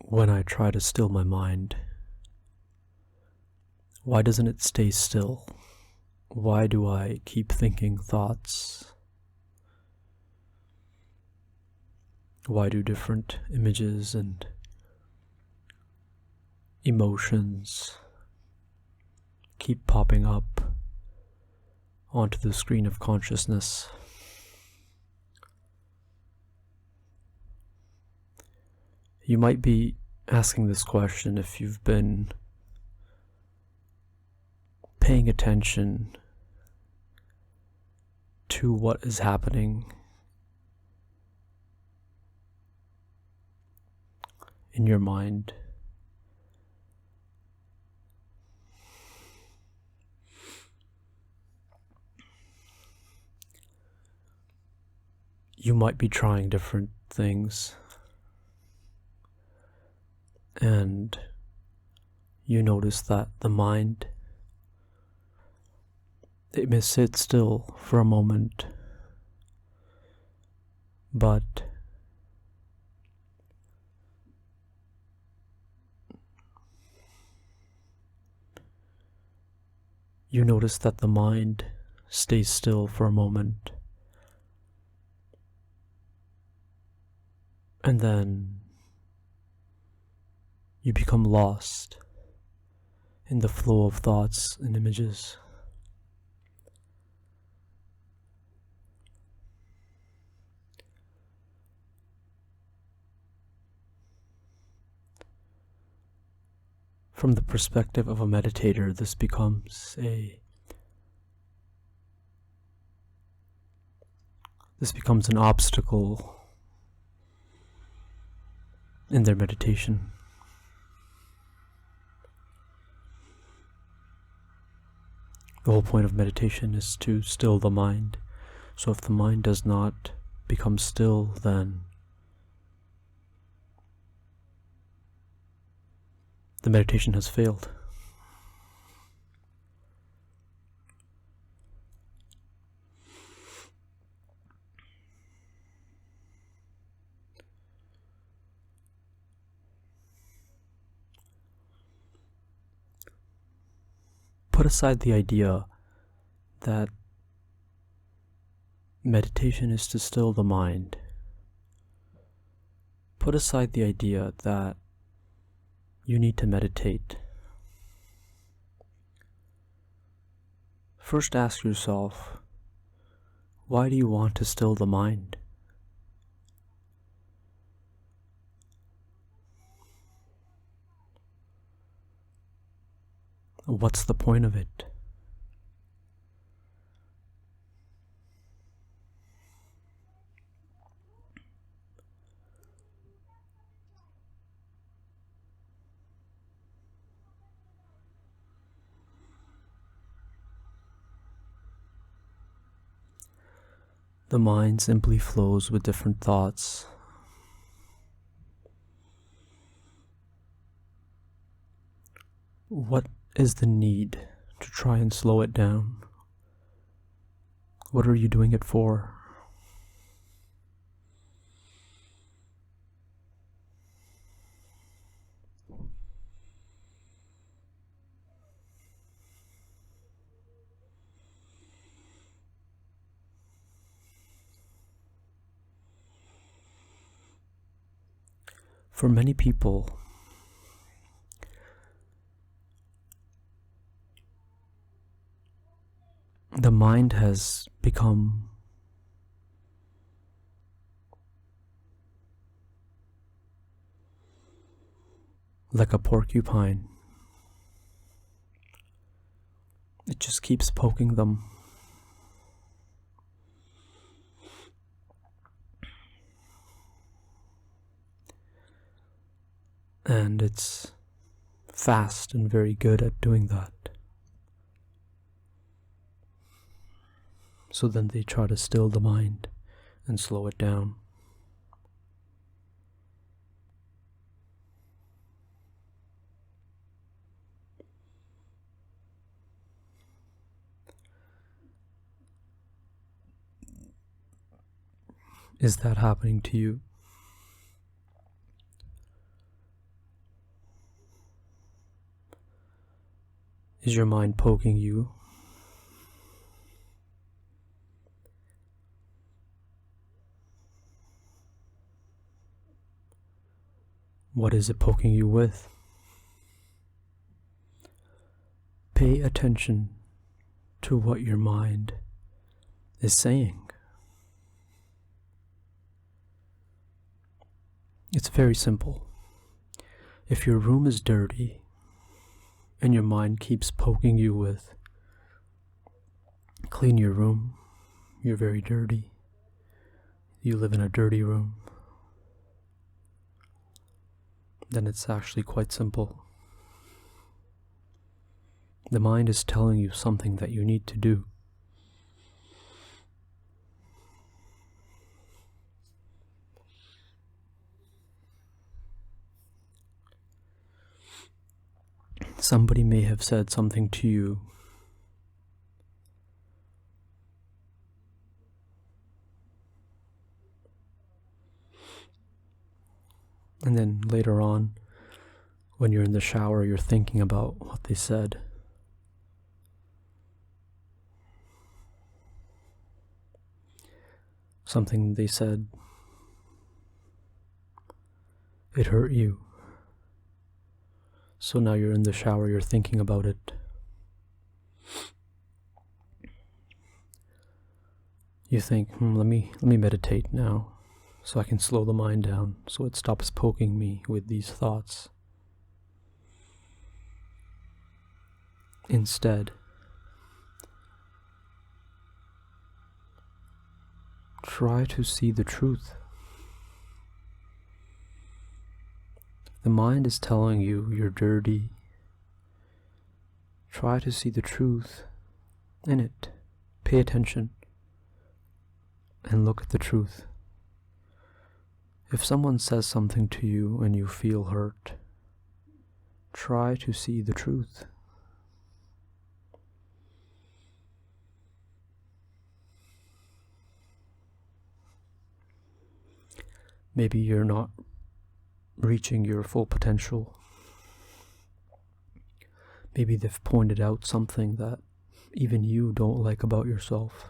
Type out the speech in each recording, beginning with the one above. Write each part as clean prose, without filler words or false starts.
When I try to still my mind, why doesn't it stay still? Why do I keep thinking thoughts? Why do different images and emotions keep popping up onto the screen of consciousness? You might be asking this question if you've been paying attention to what is happening in your mind. You might be trying different things, and you notice that the mind, it may sit still for a moment, but you notice that the mind stays still for a moment, and then you become lost in the flow of thoughts and images. From the perspective of a meditator, this becomes an obstacle in their meditation. The whole point of meditation is to still the mind. So if the mind does not become still, then the meditation has failed. Put aside the idea that meditation is to still the mind. Put aside the idea that you need to meditate. First ask yourself, why do you want to still the mind? What's the point of it? The mind simply flows with different thoughts. What is the need to try and slow it down? What are you doing it for? For many people, the mind has become like a porcupine. It just keeps poking them. And it's fast and very good at doing that. So then they try to still the mind and slow it down. Is that happening to you? Is your mind poking you? What is it poking you with? Pay attention to what your mind is saying. It's very simple. If your room is dirty and your mind keeps poking you with, clean your room, you're very dirty, you live in a dirty room, then it's actually quite simple. The mind is telling you something that you need to do. Somebody may have said something to you and then later on, when you're in the shower, you're thinking about what they said. Something they said, it hurt you. So now you're in the shower, you're thinking about it. You think, let me meditate now, so I can slow the mind down, so it stops poking me with these thoughts. Instead, try to see the truth. The mind is telling you you're dirty. Try to see the truth in it. Pay attention and look at the truth. If someone says something to you and you feel hurt, try to see the truth. Maybe you're not reaching your full potential. Maybe they've pointed out something that even you don't like about yourself.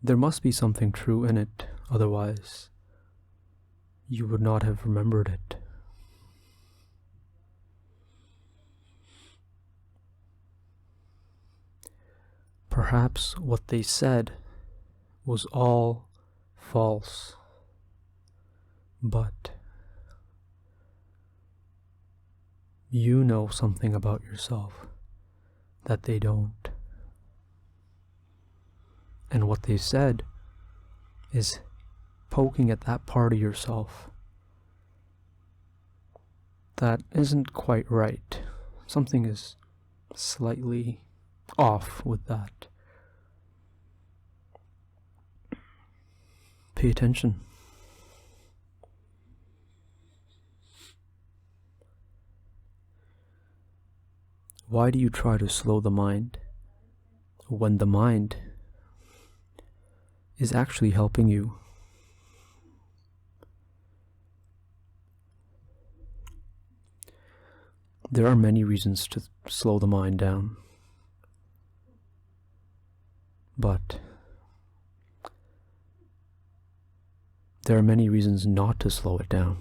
There must be something true in it, otherwise you would not have remembered it. Perhaps what they said was all false, but you know something about yourself that they don't. And what they said is poking at that part of yourself that isn't quite right. Something is slightly off with that. Pay attention. Why do you try to slow the mind when the mind is actually helping you? There are many reasons to slow the mind down, but there are many reasons not to slow it down.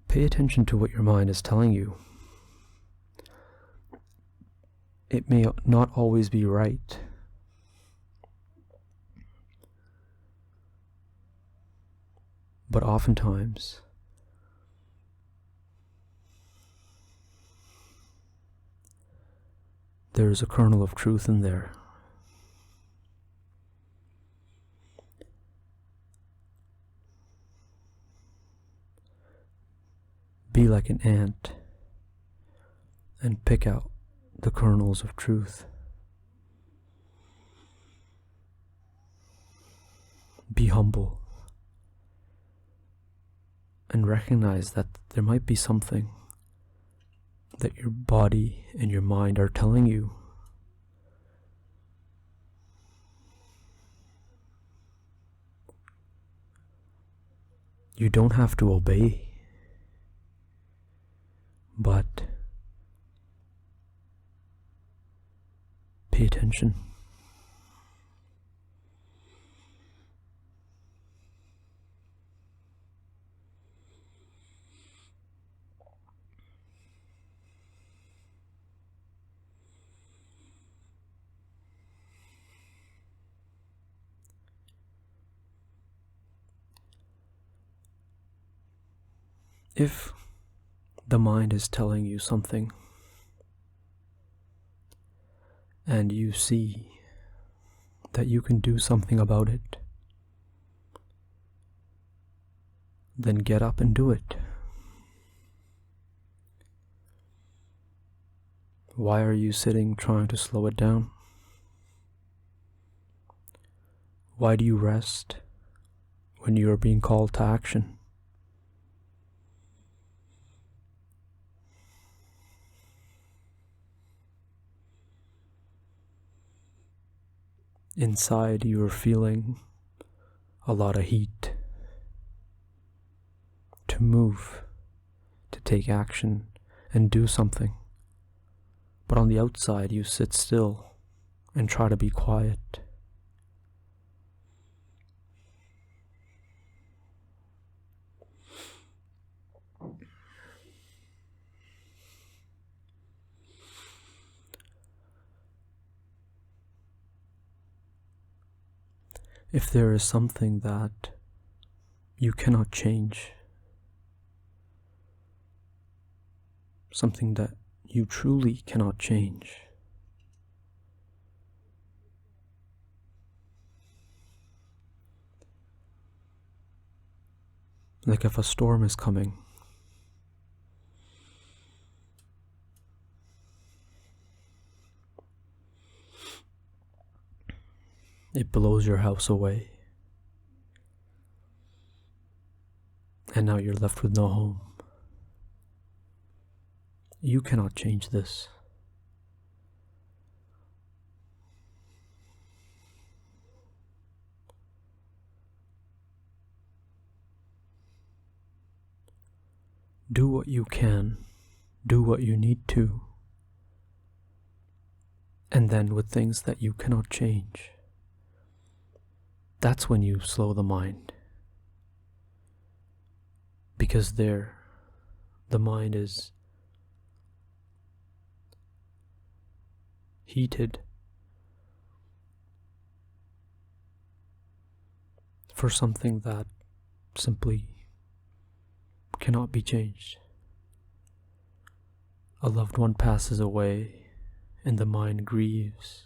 Pay attention to what your mind is telling you. It may not always be right, but oftentimes there is a kernel of truth in there. Be like an ant and pick out the kernels of truth. Be humble and recognize that there might be something that your body and your mind are telling you. You don't have to obey, but pay attention. If the mind is telling you something and you see that you can do something about it, then get up and do it. Why are you sitting trying to slow it down? Why do you rest when you are being called to action? Inside you are feeling a lot of heat to move, to take action and do something. But on the outside you sit still and try to be quiet. If there is something that you cannot change, something that you truly cannot change, like if a storm is coming, it blows your house away, and now you're left with no home. You cannot change this. Do what you can, do what you need to, and then with things that you cannot change, that's when you slow the mind. Because there, the mind is heated for something that simply cannot be changed. A loved one passes away and the mind grieves.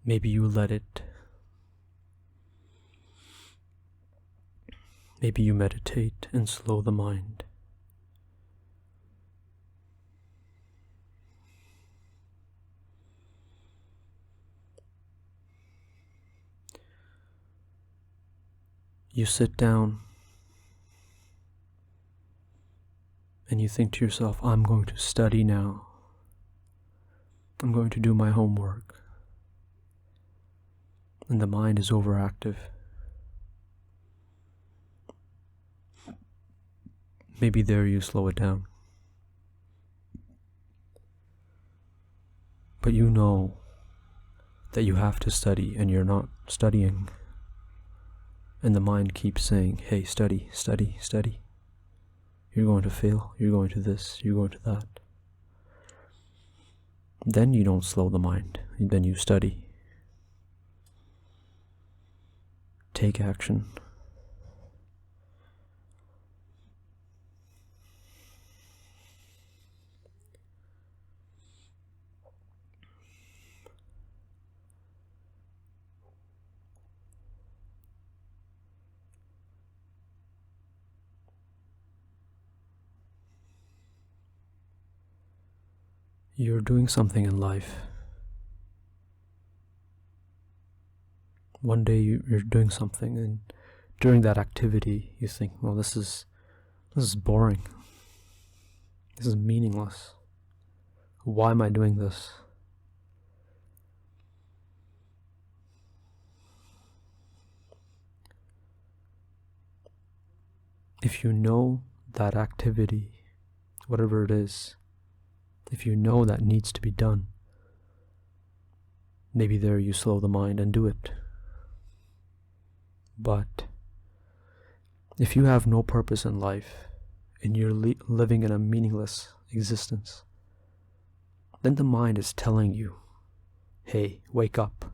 Maybe you let it. Maybe you meditate and slow the mind. You sit down and you think to yourself, I'm going to study now. I'm going to do my homework. And the mind is overactive. Maybe there you slow it down. But you know that you have to study and you're not studying. And the mind keeps saying, hey, study, study, study. You're going to fail, you're going to this, you're going to that. Then you don't slow the mind, then you study. Take action. You're doing something in life. One day you're doing something, and during that activity you think, well, this is boring. This is meaningless. Why am I doing this? if you know that activity, whatever it is, if you know that needs to be done, maybe there you slow the mind and do it. But if you have no purpose in life and you're living in a meaningless existence, then the mind is telling you, hey, wake up,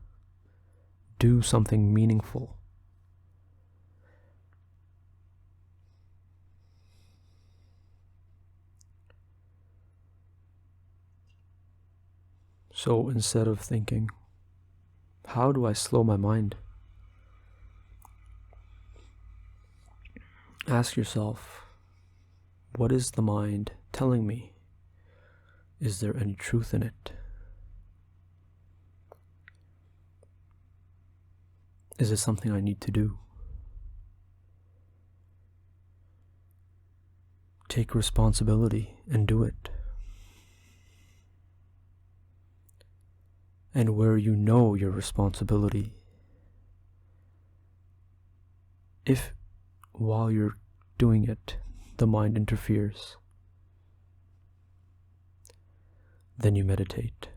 do something meaningful. So instead of thinking, how do I slow my mind? Ask yourself, what is the mind telling me? Is there any truth in it? Is it something I need to do? Take responsibility and do it. And where you know your responsibility, if while you're doing it, the mind interferes, then you meditate.